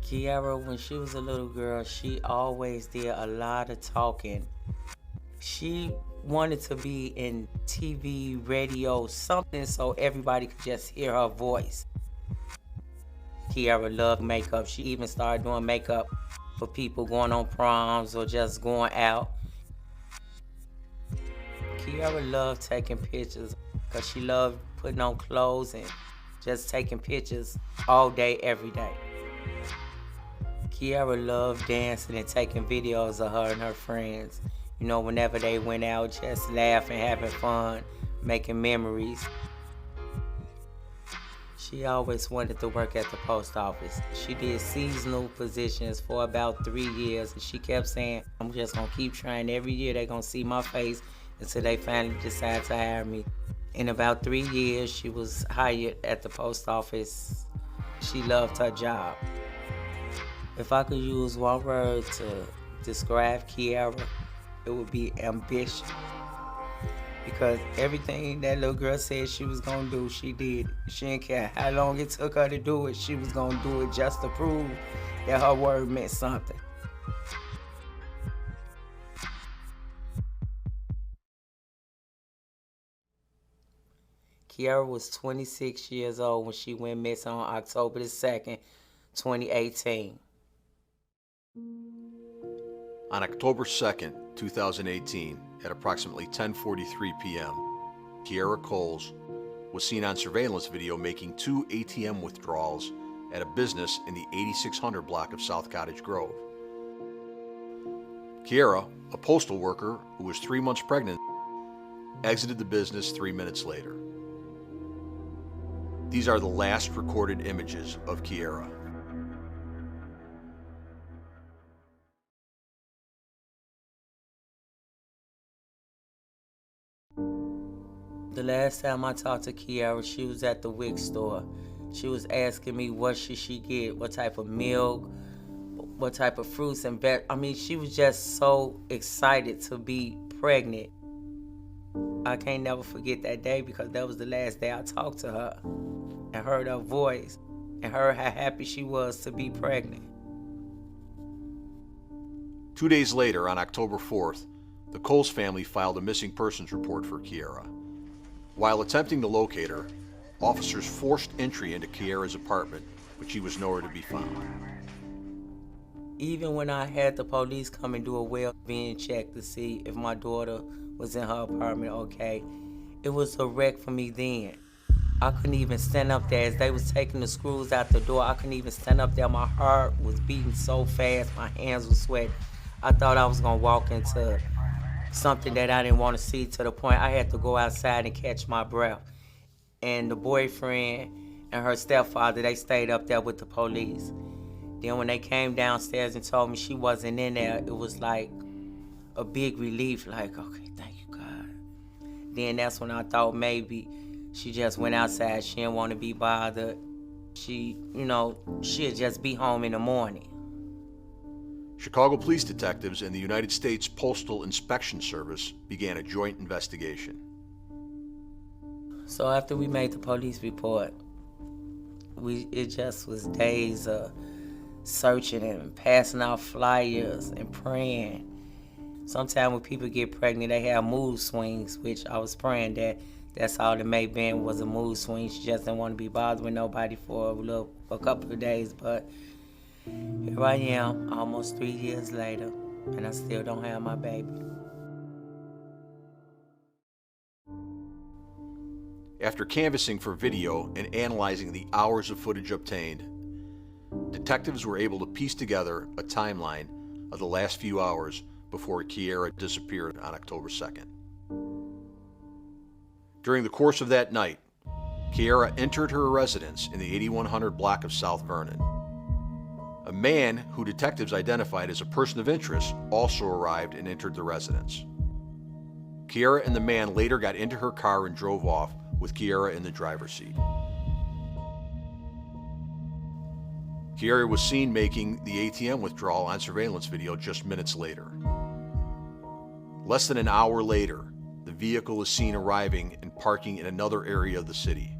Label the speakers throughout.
Speaker 1: Kierra, when she was a little girl, she always did a lot of talking. She wanted to be in TV, radio, something so everybody could just hear her voice. Kierra loved makeup. She even started doing makeup for people going on proms or just going out. Kierra loved taking pictures because she loved putting on clothes and just taking pictures all day, every day. Kierra loved dancing and taking videos of her and her friends. You know, whenever they went out, just laughing, having fun, making memories. She always wanted to work at the post office. She did seasonal positions for about 3 years, and she kept saying, I'm just gonna keep trying. Every year they're gonna see my face until they finally decide to hire me. In about 3 years, she was hired at the post office. She loved her job. If I could use one word to describe Kierra, it would be ambition. Because everything that little girl said she was gonna do, she did. She didn't care how long it took her to do it, she was gonna do it just to prove that her word meant something. Kierra was 26 years old when she went missing on October the 2nd, 2018.
Speaker 2: On October 2nd, 2018, at approximately 10:43 p.m., Kierra Coles was seen on surveillance video making 2 ATM withdrawals at a business in the 8600 block of South Cottage Grove. Kierra, a postal worker who was 3 months pregnant, exited the business 3 minutes later. These are the last recorded images of Kierra.
Speaker 1: The last time I talked to Kierra, she was at the WIC store. She was asking me what should she get, what type of milk, what type of fruits and she was just so excited to be pregnant. I can't never forget that day because that was the last day I talked to her and heard her voice and heard how happy she was to be pregnant.
Speaker 2: 2 days later, on October 4th, the Coles family filed a missing persons report for Kierra. While attempting to locate her, officers forced entry into Kierra's apartment, but she was nowhere to be found.
Speaker 1: Even when I had the police come and do a well-being check to see if my daughter was in her apartment okay, it was a wreck for me then. I couldn't even stand up there. As they was taking the screws out the door, I couldn't even stand up there. My heart was beating so fast, my hands were sweating. I thought I was gonna walk into something that I didn't want to see, to the point I had to go outside and catch my breath. And the boyfriend and her stepfather, they stayed up there with the police. Then when they came downstairs and told me she wasn't in there, it was like a big relief, like, okay, thank you, God. Then that's when I thought maybe she just went outside. She didn't want to be bothered. She'd just be home in the morning.
Speaker 2: Chicago police detectives and the United States Postal Inspection Service began a joint investigation.
Speaker 1: So after we made the police report, it just was days of searching and passing out flyers and praying. Sometimes when people get pregnant, they have mood swings, which I was praying that's all it may have been, was a mood swing. She just didn't want to be bothered with nobody for a couple of days, but here I am, almost 3 years later, and I still don't have my baby.
Speaker 2: After canvassing for video and analyzing the hours of footage obtained, detectives were able to piece together a timeline of the last few hours before Kierra disappeared on October 2nd. During the course of that night, Kierra entered her residence in the 8100 block of South Vernon. A man who detectives identified as a person of interest also arrived and entered the residence. Kierra and the man later got into her car and drove off, with Kierra in the driver's seat. Kierra was seen making the ATM withdrawal on surveillance video just minutes later. Less than an hour later, the vehicle is seen arriving and parking in another area of the city.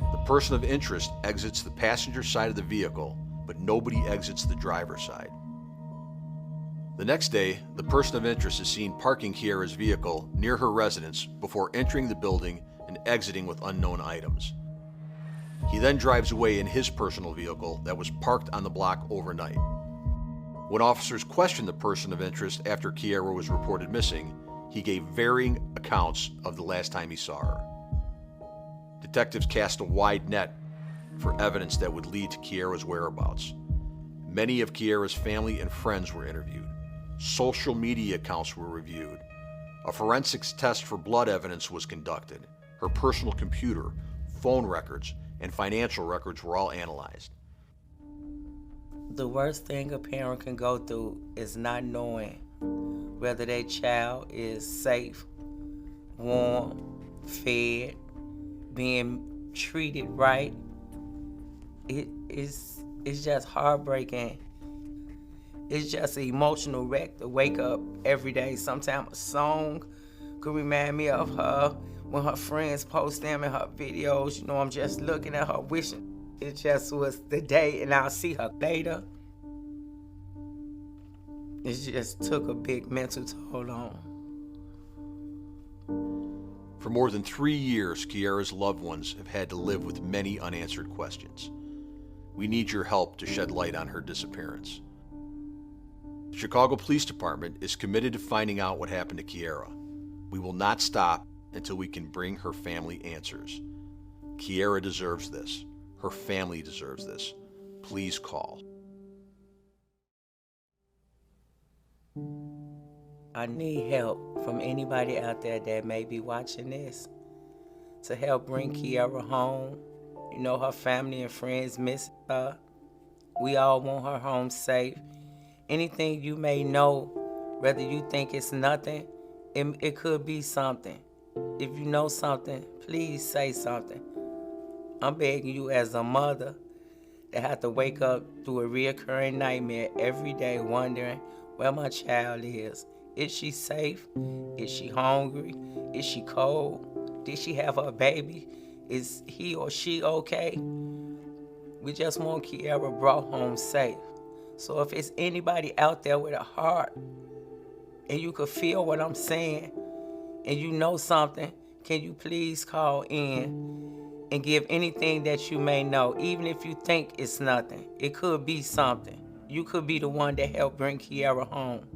Speaker 2: The person of interest exits the passenger side of the vehicle but nobody exits the driver's side. The next day, the person of interest is seen parking Kierra's vehicle near her residence before entering the building and exiting with unknown items. He then drives away in his personal vehicle that was parked on the block overnight. When officers questioned the person of interest after Kierra was reported missing, he gave varying accounts of the last time he saw her. Detectives cast a wide net for evidence that would lead to Kierra's whereabouts. Many of Kierra's family and friends were interviewed. Social media accounts were reviewed. A forensics test for blood evidence was conducted. Her personal computer, phone records, and financial records were all analyzed.
Speaker 1: The worst thing a parent can go through is not knowing whether their child is safe, warm, fed, being treated right. It's just heartbreaking. It's just an emotional wreck to wake up every day. Sometimes a song could remind me of her when her friends post them in her videos. You know, I'm just looking at her wishing it just was the day and I'll see her later. It just took a big mental toll on.
Speaker 2: For more than 3 years, Kierra's loved ones have had to live with many unanswered questions. We need your help to shed light on her disappearance. The Chicago Police Department is committed to finding out what happened to Kierra. We will not stop until we can bring her family answers. Kierra deserves this. Her family deserves this. Please call.
Speaker 1: I need help from anybody out there that may be watching this to help bring Kierra home. You know, her family and friends miss her. We all want her home safe. Anything you may know, whether you think it's nothing, it could be something. If you know something, please say something. I'm begging you as a mother that have to wake up through a reoccurring nightmare every day wondering where my child is. Is she safe? Is she hungry? Is she cold? Did she have her baby? Is he or she okay? We just want Kierra brought home safe. So if it's anybody out there with a heart and you could feel what I'm saying and you know something, can you please call in and give anything that you may know, even if you think it's nothing. It could be something. You could be the one that helped bring Kierra home.